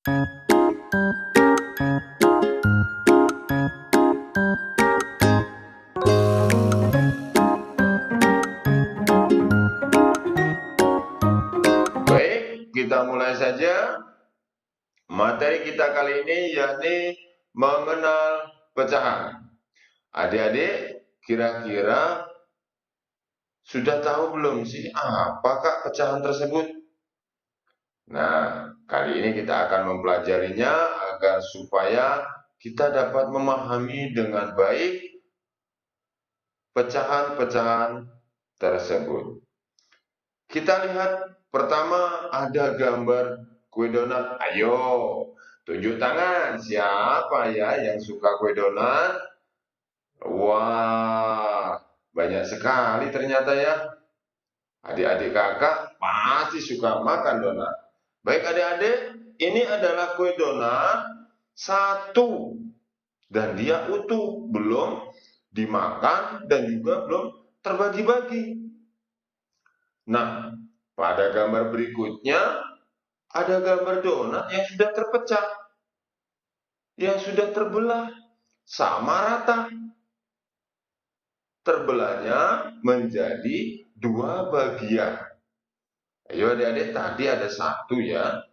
Baik, kita mulai saja. Materi kita kali ini yakni mengenal pecahan. Adik-adik, kira-kira sudah tahu belum sih apakah pecahan tersebut? Nah, kali ini kita akan mempelajarinya agar supaya kita dapat memahami dengan baik pecahan-pecahan tersebut. Kita lihat pertama ada gambar kue donat. Ayo, tunjuk tangan. Siapa ya yang suka kue donat? Wah, banyak sekali ternyata ya. Adik-adik kakak pasti suka makan donat. Baik adik-adik, ini adalah kue donat satu. Dan dia utuh, belum dimakan dan juga belum terbagi-bagi. Nah, pada gambar berikutnya ada gambar donat yang sudah terpecah, yang sudah terbelah sama rata. Terbelahnya menjadi dua bagian. Ayo adik-adik, tadi ada satu ya,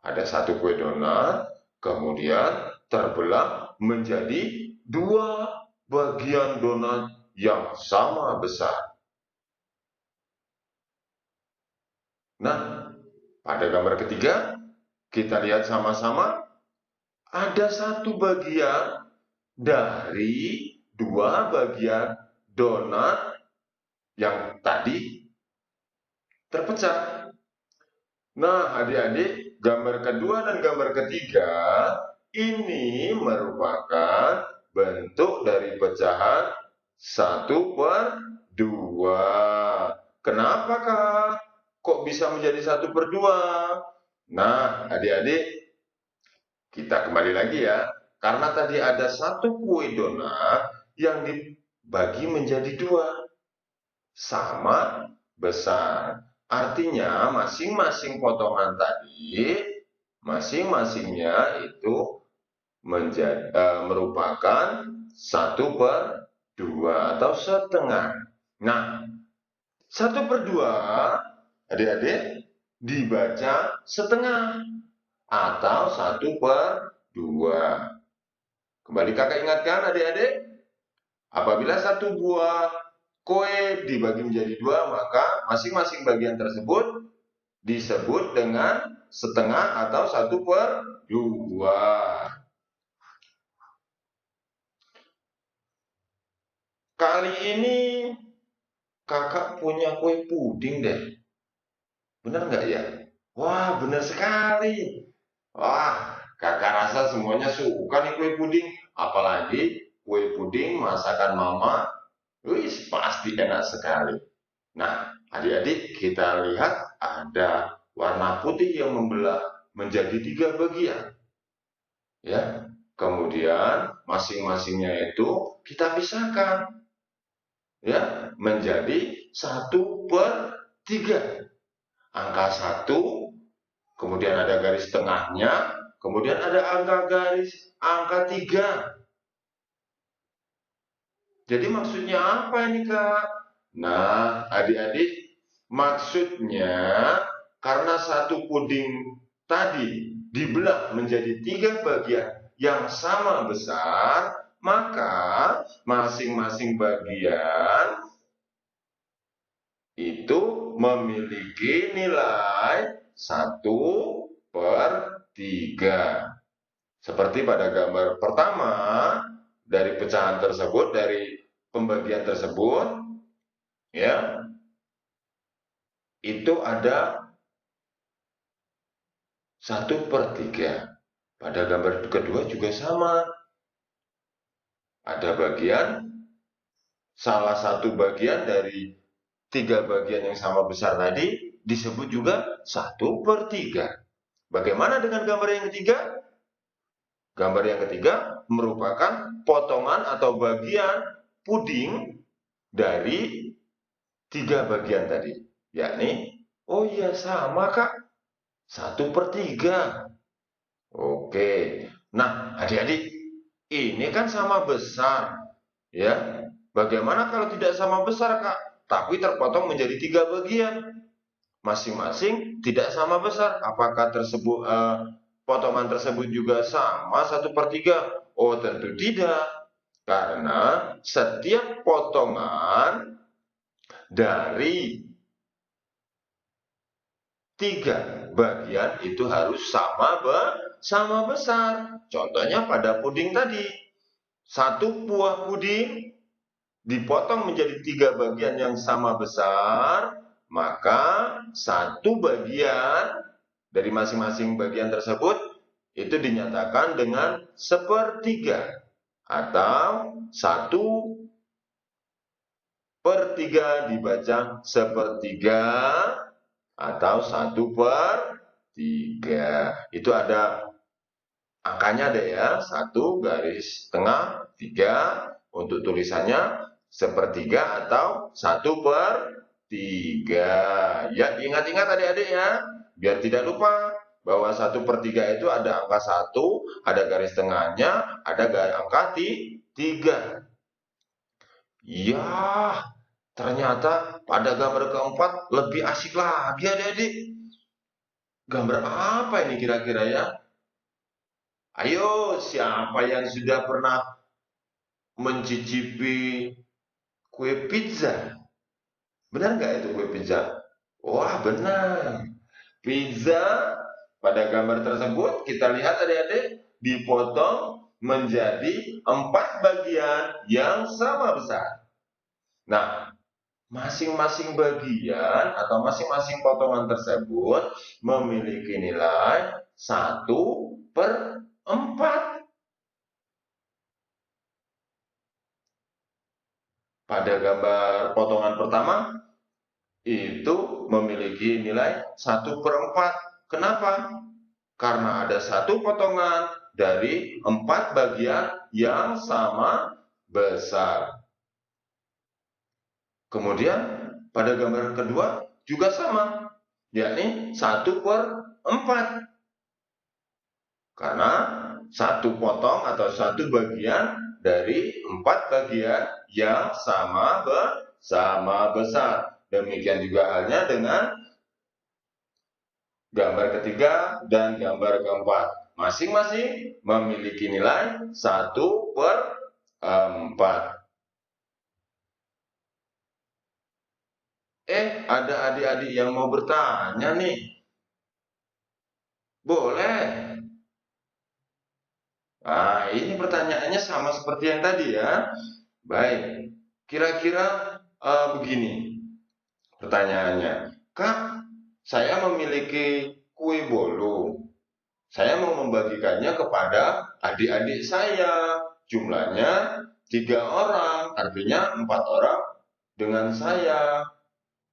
ada satu kue donat, kemudian terbelah menjadi dua bagian donat yang sama besar. Nah, pada gambar ketiga, kita lihat sama-sama ada satu bagian dari dua bagian donat yang tadi terpecah. Nah, adik-adik, gambar kedua dan gambar ketiga ini merupakan bentuk dari pecahan 1/2. Kenapa Kak? Kok bisa menjadi 1/2? Nah, adik-adik, kita kembali lagi ya. Karena tadi ada satu kue donat yang dibagi menjadi dua. Sama besar. Artinya masing-masing potongan tadi, masing-masingnya itu merupakan 1/2 atau setengah. Nah, 1/2 adik-adik dibaca setengah atau 1/2. Kembali kakak ingatkan adik-adik, apabila satu buah kue dibagi menjadi dua, maka masing-masing bagian tersebut disebut dengan setengah atau 1/2. Kali ini kakak punya kue puding deh. Benar nggak ya? Wah, benar sekali. Wah, kakak rasa semuanya suka nih kue puding. Apalagi kue puding masakan mama. Wih, pasti enak sekali. Nah, adik-adik kita lihat ada warna putih yang membelah menjadi 3 bagian. Ya, kemudian masing-masingnya itu kita pisahkan. Ya, menjadi 1/3. Angka 1, kemudian ada garis tengahnya, kemudian ada angka 3. Jadi maksudnya apa ini Kak? Nah, adik-adik, maksudnya karena satu puding tadi dibelah menjadi 3 bagian yang sama besar, maka masing-masing bagian itu memiliki nilai 1/3. Seperti pada gambar pertama, dari pecahan tersebut, dari pembagian tersebut, ya, itu ada 1/3. Pada gambar kedua juga sama. Ada salah satu bagian dari 3 bagian yang sama besar tadi disebut juga 1/3. Bagaimana dengan gambar yang ketiga? Gambar yang ketiga merupakan potongan atau bagian puding dari 3 bagian tadi, yakni, oh iya sama Kak, 1/3. Oke. Nah, adik-adik, ini kan sama besar, ya. Bagaimana kalau tidak sama besar, Kak? Tapi terpotong menjadi 3 bagian. Masing-masing tidak sama besar. Apakah potongan tersebut juga sama 1/3? Oh, tentu tidak. Karena setiap potongan dari 3 bagian itu harus sama besar. Contohnya pada puding tadi. Satu buah puding dipotong menjadi 3 bagian yang sama besar, maka satu bagian dari masing-masing bagian tersebut itu dinyatakan dengan 1/3 atau 1/3 dibaca 1/3 atau 1/3. Itu ada angkanya deh ya, 1/3. Untuk tulisannya 1/3 atau 1/3. Ya, ingat-ingat adik-adik ya, biar tidak lupa bahwa 1/3 itu ada angka 1, ada garis tengahnya, ada angka 3. Ya, ternyata pada gambar keempat lebih asik lagi adik-adik. Gambar apa ini kira-kira ya? Ayo, siapa yang sudah pernah mencicipi kue pizza? Benar nggak itu kue pizza? Wah, benar. Pizza pada gambar tersebut kita lihat adik-adik dipotong menjadi 4 bagian yang sama besar. Nah, masing-masing bagian atau masing-masing potongan tersebut memiliki nilai 1/4. Pada gambar potongan pertama itu memiliki nilai 1/4. Kenapa? Karena ada satu potongan dari 4 bagian yang sama besar. Kemudian pada gambar kedua juga sama, yakni 1/4. Karena satu potong atau satu bagian dari 4 bagian yang sama besar. Demikian juga halnya dengan gambar ketiga dan gambar keempat. Masing-masing memiliki nilai 1/4. Ada adik-adik yang mau bertanya nih. Boleh. Nah, ini pertanyaannya sama seperti yang tadi ya. Baik, kira-kira begini pertanyaannya. Kak, saya memiliki kue bolu. Saya mau membagikannya kepada adik-adik saya. Jumlahnya 3 orang, artinya 4 orang dengan saya.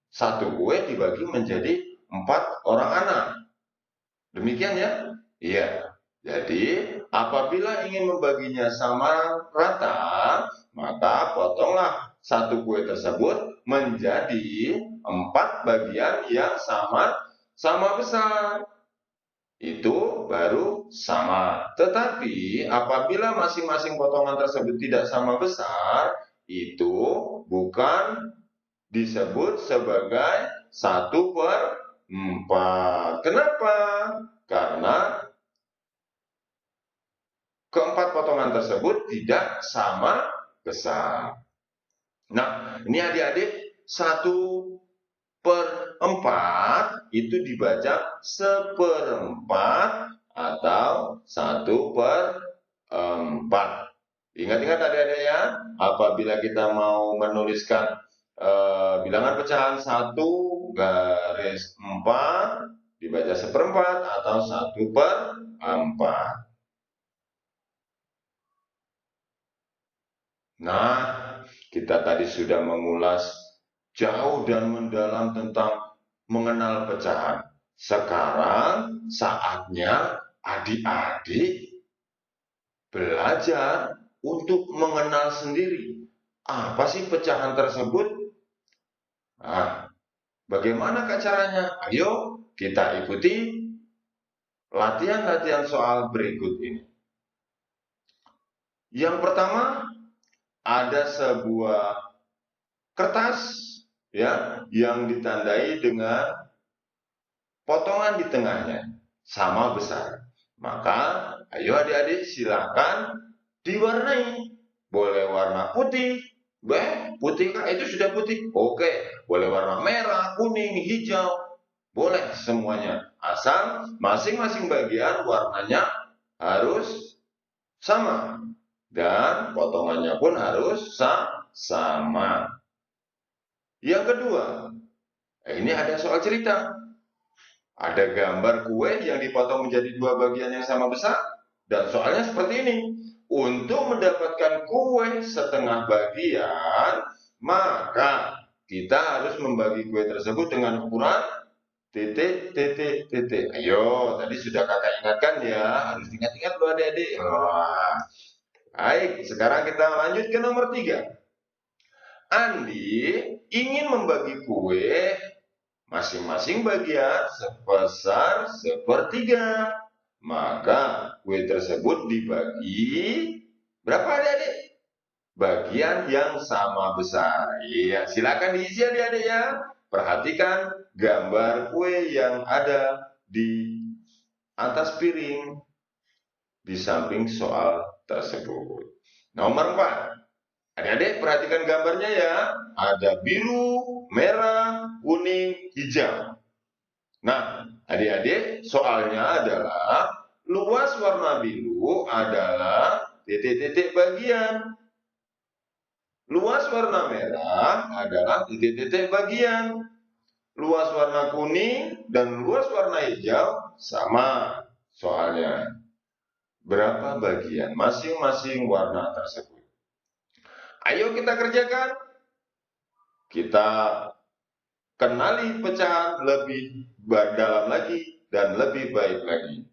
Satu kue dibagi menjadi 4 orang anak. Demikian ya? Iya. Jadi, apabila ingin membaginya sama rata, maka potonglah satu kue tersebut menjadi 4 bagian yang sama besar. Itu baru sama. Tetapi, apabila masing-masing potongan tersebut tidak sama besar, itu bukan disebut sebagai 1/4. Kenapa? Karena keempat potongan tersebut tidak sama besar. Nah, ini adik-adik 1/4 itu dibaca 1/4 atau 1/4. Ingat-ingat adik-adik ya, apabila kita mau menuliskan bilangan pecahan 1/4 dibaca 1/4 atau 1/4. Nah, kita tadi sudah mengulas jauh dan mendalam tentang mengenal pecahan. Sekarang saatnya adik-adik belajar untuk mengenal sendiri. Apa sih pecahan tersebut? Nah, bagaimana caranya? Ayo kita ikuti latihan-latihan soal berikut ini. Yang pertama, ada sebuah kertas ya yang ditandai dengan potongan di tengahnya sama besar. Maka ayo adik-adik silakan diwarnai. Boleh warna putih. Putih kah? Itu sudah putih. Oke, boleh warna merah, kuning, hijau. Boleh semuanya. Asal masing-masing bagian warnanya harus sama. Dan potongannya pun harus sama. Yang kedua, ini ada soal cerita. Ada gambar kue yang dipotong menjadi dua bagian yang sama besar. Dan soalnya seperti ini. Untuk mendapatkan kue setengah bagian, maka kita harus membagi kue tersebut dengan ukuran titik, titik, titik. Ayo, tadi sudah kakak ingatkan ya. Harus ingat-ingat loh adik-adik. Baik, sekarang kita lanjut ke nomor 3. Andi ingin membagi kue masing-masing bagian sebesar 1/3. Maka kue tersebut dibagi berapa adik-adik? Bagian yang sama besar. Iya, silakan diisi adik-adik ya. Perhatikan gambar kue yang ada di atas piring di samping soal tersebut. Nomor 4. Adik-adik perhatikan gambarnya ya. Ada biru, merah, kuning, hijau. Nah, adik-adik soalnya adalah luas warna biru adalah titik-titik bagian. Luas warna merah adalah titik-titik bagian. Luas warna kuning dan luas warna hijau sama soalnya. Berapa bagian masing-masing warna tersebut? Ayo kita kerjakan. Kita kenali pecahan lebih dalam lagi dan lebih baik lagi.